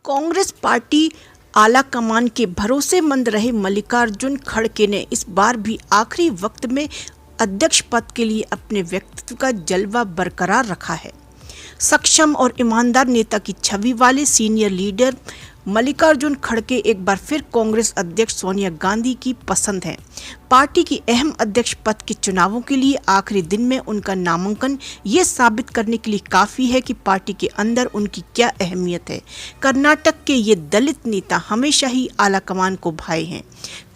Congress party आलाकमान के भरोसेमंद रहे मल्लिकार्जुन खड़गे ने इस बार भी आखिरी वक्त में अध्यक्ष पद के लिए अपने व्यक्तित्व का जलवा बरकरार रखा है। सक्षम और ईमानदार नेता की छवि वाले सीनियर लीडर मल्लिकार्जुन खड़गे एक बार फिर कांग्रेस अध्यक्ष सोनिया गांधी की पसंद है। पार्टी की अहम अध्यक्ष पद के चुनावों के लिए आखिरी दिन में उनका नामांकन ये साबित करने के लिए काफी है कि पार्टी के अंदर उनकी क्या अहमियत है। कर्नाटक के ये दलित नेता हमेशा ही आलाकमान को भाए हैं।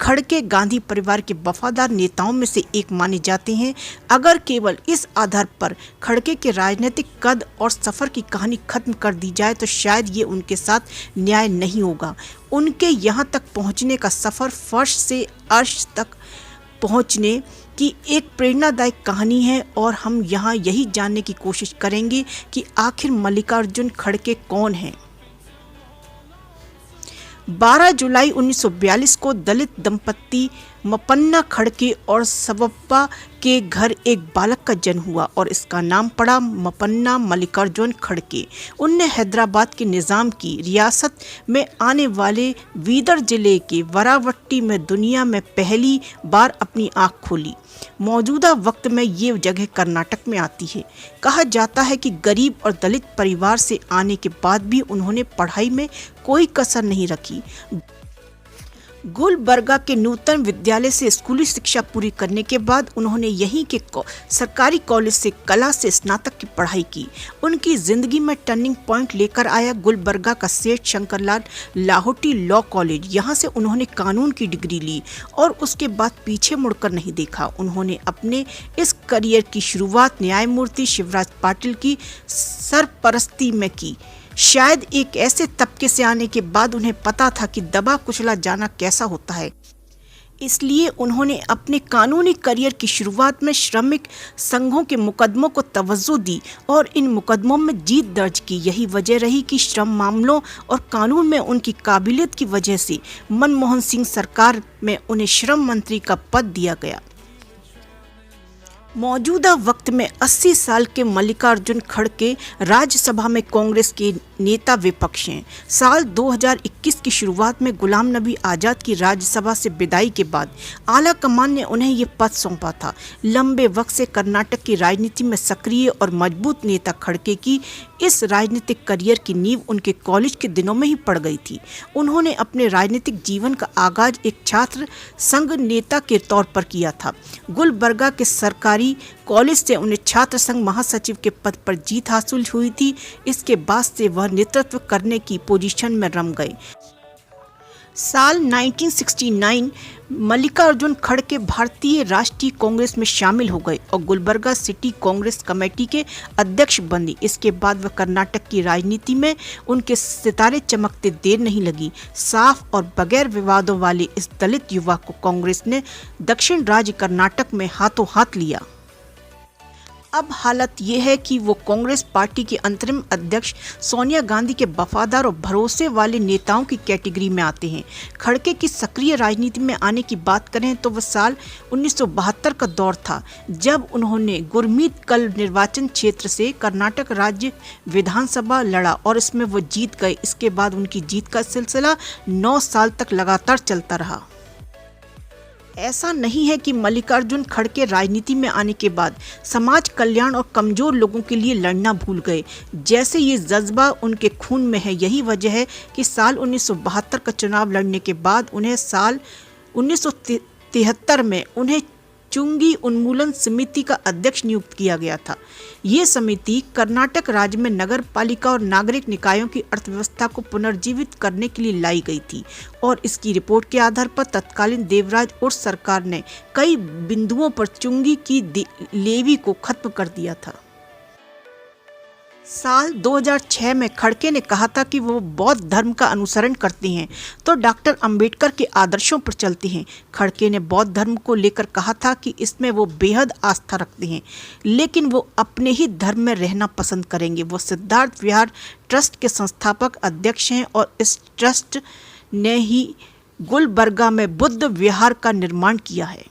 खड़गे गांधी परिवार के वफादार नेताओं में से एक माने जाते हैं। अगर केवल इस आधार पर खड़गे के राजनीतिक कद और सफर की कहानी खत्म कर दी जाए तो शायद ये उनके साथ न्याय नहीं होगा। उनके यहाँ तक पहुँचने का सफर फर्श से अर्श तक पहुँचने की एक प्रेरणादायक कहानी है और हम यहाँ यही जानने की कोशिश करेंगे कि आखिर मल्लिकार्जुन खड़गे कौन हैं। 12 जुलाई 1942 को दलित दंपत्ति मपन्ना खड़गे और सवप्पा के घर एक बालक का जन्म हुआ और इसका नाम पड़ा मपन्ना मल्लिकार्जुन खड़गे। उनने हैदराबाद के निज़ाम की रियासत में आने वाले बीदर जिले के वरावट्टी में दुनिया में पहली बार अपनी आँख खोली। मौजूदा वक्त में ये जगह कर्नाटक में आती है। कहा जाता है कि गरीब और दलित परिवार से आने के बाद भी उन्होंने पढ़ाई में कोई कसर नहीं रखी। गुलबर्गा के नूतन विद्यालय से स्कूली शिक्षा पूरी करने के बाद उन्होंने यहीं के सरकारी कॉलेज से कला से स्नातक की पढ़ाई की। उनकी जिंदगी में टर्निंग पॉइंट लेकर आया गुलबर्गा का सेठ शंकरलाल लाहोटी लॉ कॉलेज। यहाँ से उन्होंने कानून की डिग्री ली और उसके बाद पीछे मुड़कर नहीं देखा। उन्होंने अपने इस करियर की शुरुआत न्यायमूर्ति शिवराज पाटिल की सरपरस्ती में की। शायद एक ऐसे तबके से आने के बाद उन्हें पता था कि दबा कुचला जाना कैसा होता है। इसलिए उन्होंने अपने कानूनी करियर की शुरुआत में श्रमिक संघों के मुकदमों को तवज्जो दी और इन मुकदमों में जीत दर्ज की। यही वजह रही कि श्रम मामलों और कानून में उनकी काबिलियत की वजह से मनमोहन सिंह सरकार में उन्हें श्रम मंत्री का पद दिया गया। मौजूदा वक्त में 80 साल के मल्लिकार्जुन खड़गे राज्यसभा में कांग्रेस के नेता विपक्ष हैं। साल 2021 की शुरुआत में गुलाम नबी आज़ाद की राज्यसभा से विदाई के बाद आलाकमान ने उन्हें ये पद सौंपा था। लंबे वक्त से कर्नाटक की राजनीति में सक्रिय और मजबूत नेता खड़गे की इस राजनीतिक करियर की नींव उनके कॉलेज के दिनों में ही पड़ गई थी। उन्होंने अपने राजनीतिक जीवन का आगाज एक छात्र संघ नेता के तौर पर किया था। गुलबर्गा के सरकारी कॉलेज से उन्हें छात्र संघ महासचिव के पद पर जीत हासिल हुई थी। इसके बाद से वह नेतृत्व करने की पोजीशन में रम गए। साल 1969 मल्लिकार्जुन खड़गे भारतीय राष्ट्रीय कांग्रेस में शामिल हो गए और गुलबर्गा सिटी कांग्रेस कमेटी के अध्यक्ष बने। इसके बाद वह कर्नाटक की राजनीति में उनके सितारे चमकते देर नहीं लगी। साफ और बगैर विवादों वाले इस दलित युवा को कांग्रेस ने दक्षिण राज्य कर्नाटक में हाथों हाथ लिया। अब हालत ये है कि वो कांग्रेस पार्टी के अंतरिम अध्यक्ष सोनिया गांधी के वफादार और भरोसे वाले नेताओं की कैटेगरी में आते हैं। खड़गे की सक्रिय राजनीति में आने की बात करें तो वह साल 1972 का दौर था जब उन्होंने गुरमीत कल निर्वाचन क्षेत्र से कर्नाटक राज्य विधानसभा लड़ा और इसमें वो जीत गए। इसके बाद उनकी जीत का सिलसिला 9 साल तक लगातार चलता रहा। ऐसा नहीं है कि मल्लिकार्जुन खड़गे राजनीति में आने के बाद समाज कल्याण और कमजोर लोगों के लिए लड़ना भूल गए। जैसे ये जज्बा उनके खून में है। यही वजह है कि साल 1972 का चुनाव लड़ने के बाद उन्हें साल 1973 में उन्हें चुंगी उन्मूलन समिति का अध्यक्ष नियुक्त किया गया था। ये समिति कर्नाटक राज्य में नगर पालिका और नागरिक निकायों की अर्थव्यवस्था को पुनर्जीवित करने के लिए लाई गई थी और इसकी रिपोर्ट के आधार पर तत्कालीन देवराज और सरकार ने कई बिंदुओं पर चुंगी की लेवी को खत्म कर दिया था। साल 2006 में खड़गे ने कहा था कि वो बौद्ध धर्म का अनुसरण करते हैं तो डॉक्टर अंबेडकर के आदर्शों पर चलते हैं। खड़गे ने बौद्ध धर्म को लेकर कहा था कि इसमें वो बेहद आस्था रखते हैं लेकिन वो अपने ही धर्म में रहना पसंद करेंगे। वो सिद्धार्थ विहार ट्रस्ट के संस्थापक अध्यक्ष हैं और इस ट्रस्ट ने ही गुलबर्गा में बुद्ध विहार का निर्माण किया है।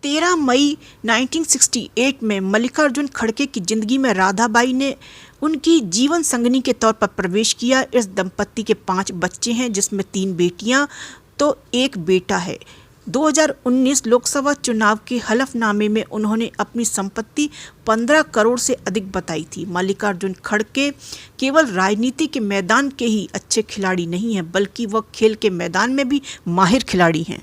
13 मई 1968 में मल्लिकार्जुन खड़गे की जिंदगी में राधाबाई ने उनकी जीवन संगिनी के तौर पर प्रवेश किया। इस दंपत्ति के 5 बच्चे हैं, जिसमें 3 बेटियां तो 1 बेटा है। 2019 लोकसभा चुनाव के हलफनामे में उन्होंने अपनी संपत्ति 15 करोड़ से अधिक बताई थी। मल्लिकार्जुन खड़गे केवल राजनीति के मैदान के ही अच्छे खिलाड़ी नहीं हैं, बल्कि वह खेल के मैदान में भी माहिर खिलाड़ी हैं।